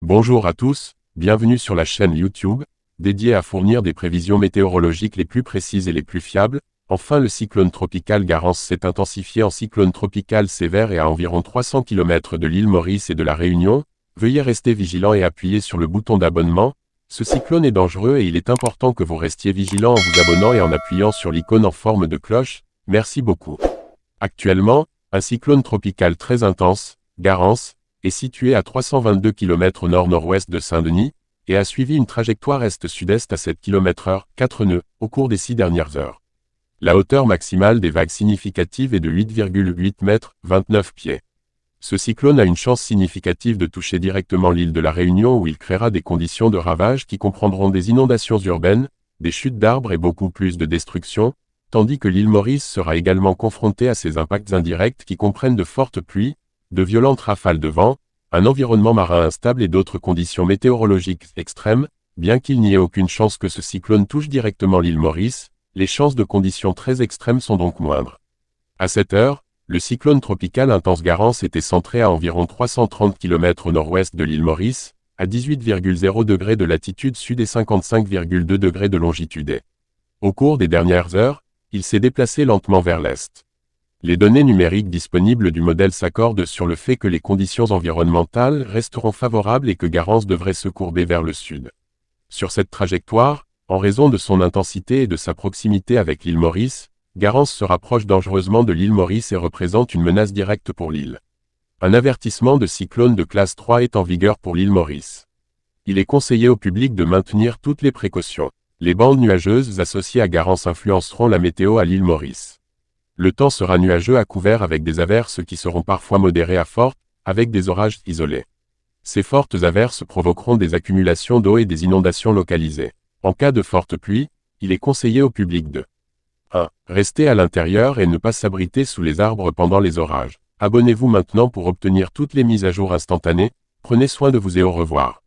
Bonjour à tous, bienvenue sur la chaîne YouTube, dédiée à fournir des prévisions météorologiques les plus précises et les plus fiables. Enfin, le cyclone tropical Garance s'est intensifié en cyclone tropical sévère et à environ 300 km de l'île Maurice et de la Réunion. Veuillez rester vigilant et appuyer sur le bouton d'abonnement. Ce cyclone est dangereux et il est important que vous restiez vigilant en vous abonnant et en appuyant sur l'icône en forme de cloche. Merci beaucoup. Actuellement, un cyclone tropical très intense, Garance, est situé à 322 km au nord-nord-ouest de Saint-Denis, et a suivi une trajectoire est-sud-est à 7 km/h, 4 nœuds, au cours des 6 dernières heures. La hauteur maximale des vagues significatives est de 8,8 mètres, 29 pieds. Ce cyclone a une chance significative de toucher directement l'île de la Réunion où il créera des conditions de ravage qui comprendront des inondations urbaines, des chutes d'arbres et beaucoup plus de destruction, tandis que l'île Maurice sera également confrontée à ces impacts indirects qui comprennent de fortes pluies, de violentes rafales de vent, un environnement marin instable et d'autres conditions météorologiques extrêmes. Bien qu'il n'y ait aucune chance que ce cyclone touche directement l'île Maurice, les chances de conditions très extrêmes sont donc moindres. À cette heure, le cyclone tropical intense Garance était centré à environ 330 km au nord-ouest de l'île Maurice, à 18,0 degrés de latitude sud et 55,2 degrés de longitude est. Au cours des dernières heures, il s'est déplacé lentement vers l'est. Les données numériques disponibles du modèle s'accordent sur le fait que les conditions environnementales resteront favorables et que Garance devrait se courber vers le sud. Sur cette trajectoire, en raison de son intensité et de sa proximité avec l'île Maurice, Garance se rapproche dangereusement de l'île Maurice et représente une menace directe pour l'île. Un avertissement de cyclone de classe 3 est en vigueur pour l'île Maurice. Il est conseillé au public de maintenir toutes les précautions. Les bandes nuageuses associées à Garance influenceront la météo à l'île Maurice. Le temps sera nuageux à couvert avec des averses qui seront parfois modérées à fortes, avec des orages isolés. Ces fortes averses provoqueront des accumulations d'eau et des inondations localisées. En cas de forte pluie, il est conseillé au public de 1. Rester à l'intérieur et ne pas s'abriter sous les arbres pendant les orages. Abonnez-vous maintenant pour obtenir toutes les mises à jour instantanées. Prenez soin de vous et au revoir.